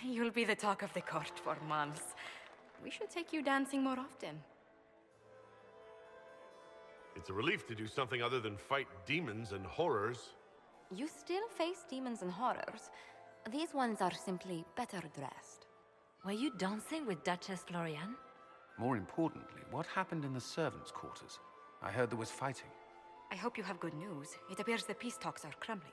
You'll be the talk of the court for months. We should take you dancing more often. It's a relief to do something other than fight demons and horrors. You still face demons and horrors. These ones are simply better dressed. Were you dancing with Duchess Florian? More importantly, what happened in the servants' quarters? I heard there was fighting. I hope you have good news. It appears the peace talks are crumbling.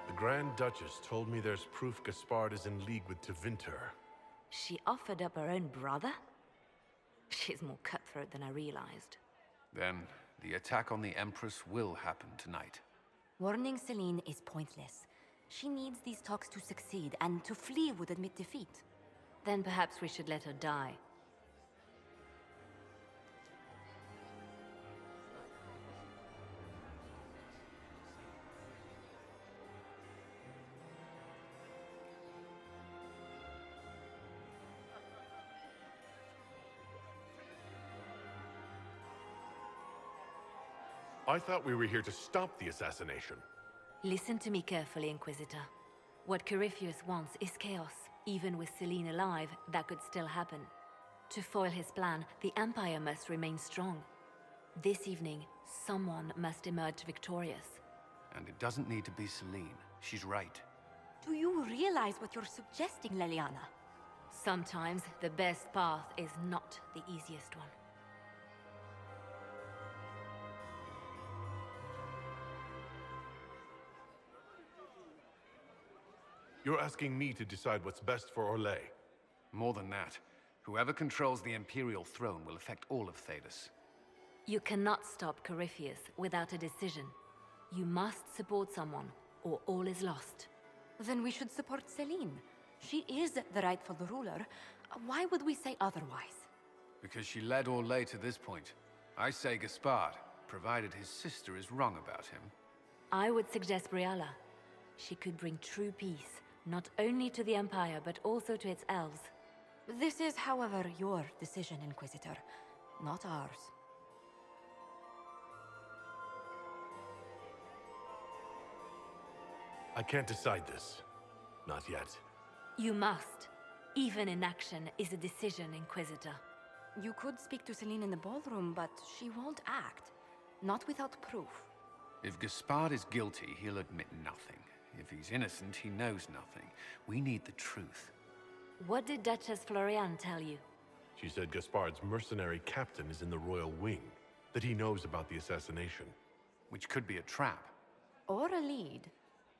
The Grand Duchess told me there's proof Gaspard is in league with Tevinter. She offered up her own brother? She's more cutthroat than I realized. Then, the attack on the Empress will happen tonight. Warning Celine is pointless. She needs these talks to succeed, and to flee would admit defeat. Then perhaps we should let her die. I thought we were here to stop the assassination. Listen to me carefully, Inquisitor. What Corypheus wants is chaos. Even with Celine alive, that could still happen. To foil his plan, the Empire must remain strong. This evening, someone must emerge victorious. And it doesn't need to be Celine. She's right. Do you realize what you're suggesting, Leliana? Sometimes the best path is not the easiest one. You're asking me to decide what's best for Orlais. More than that, whoever controls the Imperial throne will affect all of Thedas. You cannot stop Corypheus without a decision. You must support someone, or all is lost. Then we should support Celine. She is the rightful ruler. Why would we say otherwise? Because she led Orlais to this point. I say Gaspard, provided his sister is wrong about him. I would suggest Briala. She could bring true peace, not only to the Empire, but also to its elves. This is, however, your decision, Inquisitor, not ours. I can't decide this. Not yet. You must. Even inaction is a decision, Inquisitor. You could speak to Celine in the ballroom, but she won't act. Not without proof. If Gaspard is guilty, he'll admit nothing. If he's innocent, he knows nothing. We need the truth. What did Duchess Florian tell you? She said Gaspard's mercenary captain is in the royal wing, that he knows about the assassination. Which could be a trap. Or a lead.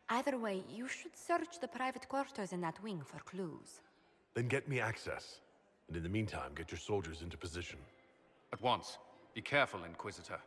Either way, you should search the private quarters in that wing for clues. Then get me access. And in the meantime, get your soldiers into position. At once. Be careful, Inquisitor.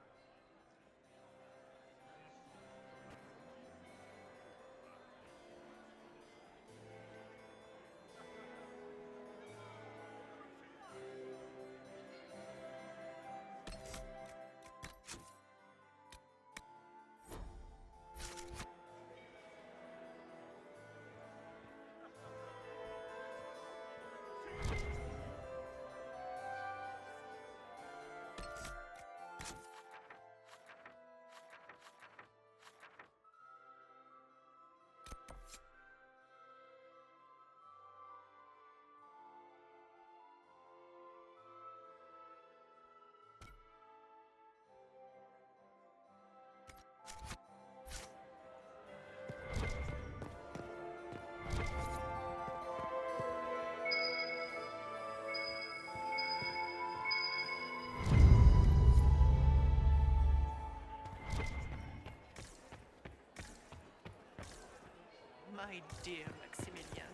My dear Maximilian.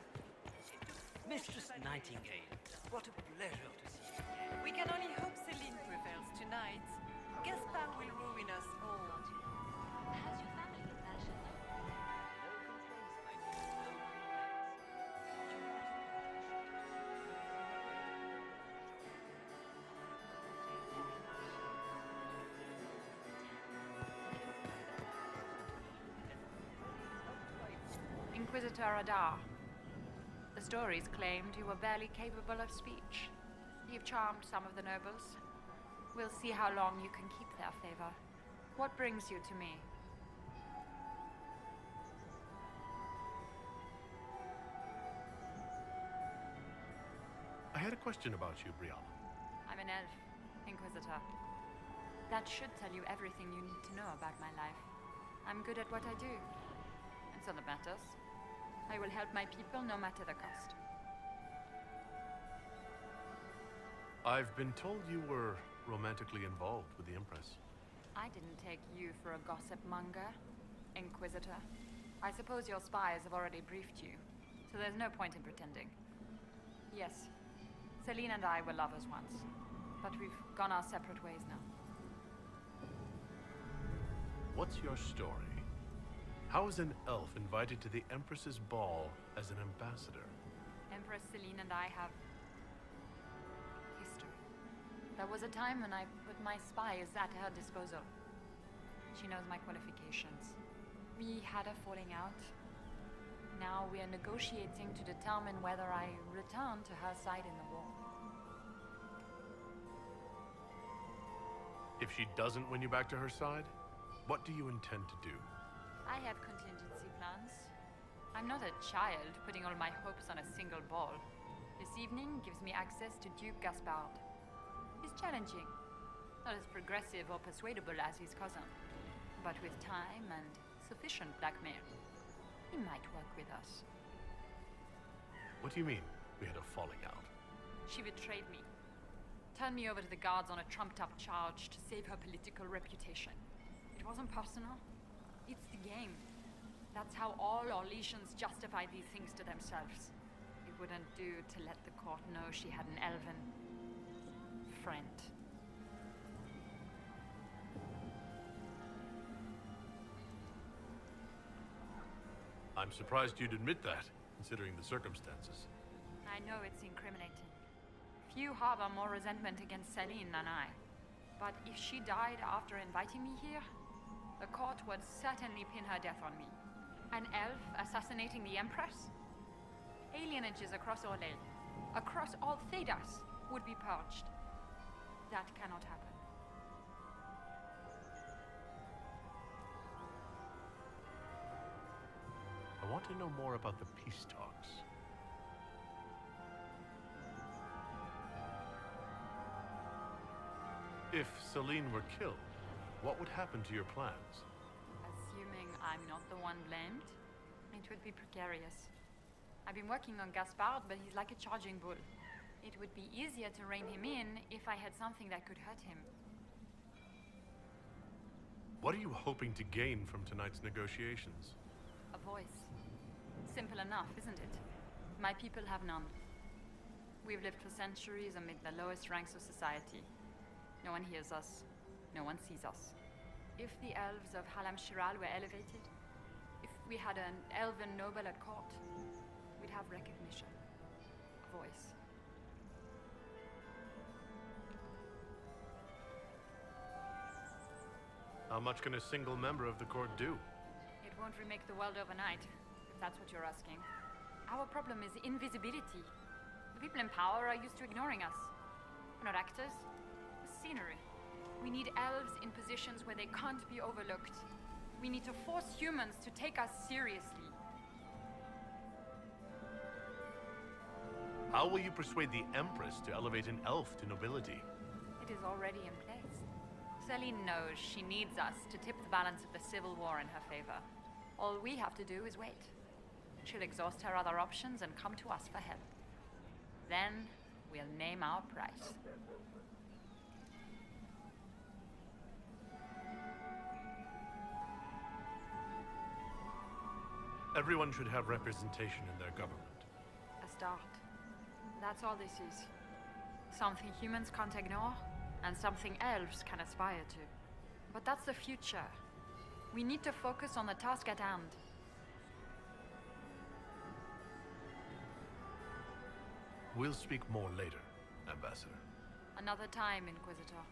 Mistress Nightingale, what a pleasure to see you again. We can only hope Celine prevails tonight. Gaspard will ruin us all. Has your family in Belgium? Inquisitor Adar. The stories claimed you were barely capable of speech. You've charmed some of the nobles. We'll see how long you can keep their favor. What brings you to me? I had a question about you, Briala. I'm an elf, Inquisitor. That should tell you everything you need to know about my life. I'm good at what I do. And so that matters. I will help my people no matter the cost. I've been told you were romantically involved with the Empress. I didn't take you for a gossip monger, Inquisitor. I suppose your spies have already briefed you, so there's no point in pretending. Yes, Celine and I were lovers once, but we've gone our separate ways now. What's your story? How is an elf invited to the Empress's ball as an ambassador? Empress Celine and I have history. There was a time when I put my spies at her disposal. She knows my qualifications. We had a falling out. Now we are negotiating to determine whether I return to her side in the war. If she doesn't win you back to her side, what do you intend to do? I have contingency plans. I'm not a child putting all my hopes on a single ball. This evening gives me access to Duke Gaspard. He's challenging. Not as progressive or persuadable as his cousin. But with time and sufficient blackmail, he might work with us. What do you mean, we had a falling out? She betrayed me. Turned me over to the guards on a trumped-up charge to save her political reputation. It wasn't personal. It's the game. That's how all Orlesians justify these things to themselves. It wouldn't do to let the court know she had an elven friend. I'm surprised you'd admit that, considering the circumstances. I know it's incriminating. Few harbor more resentment against Celine than I. But if she died after inviting me here, the court would certainly pin her death on me. An elf assassinating the Empress? Alienages across Orlais, across all Thedas, would be purged. That cannot happen. I want to know more about the peace talks. If Celine were killed, what would happen to your plans? Assuming I'm not the one blamed, it would be precarious. I've been working on Gaspard, but he's like a charging bull. It would be easier to rein him in if I had something that could hurt him. What are you hoping to gain from tonight's negotiations? A voice. Simple enough, isn't it? My people have none. We've lived for centuries amid the lowest ranks of society. No one hears us. No one sees us. If the elves of Halam Shiral were elevated, if we had an elven noble at court, we'd have recognition. A voice. How much can a single member of the court do? It won't remake the world overnight, if that's what you're asking. Our problem is invisibility. The people in power are used to ignoring us. We're not actors. We're scenery. We need elves in positions where they can't be overlooked. We need to force humans to take us seriously. How will you persuade the Empress to elevate an elf to nobility? It is already in place. Celine knows she needs us to tip the balance of the civil war in her favor. All we have to do is wait. She'll exhaust her other options and come to us for help. Then, we'll name our price. Everyone should have representation in their government. A start. That's all this is. Something humans can't ignore, and something elves can aspire to. But that's the future. We need to focus on the task at hand. We'll speak more later, Ambassador. Another time, Inquisitor.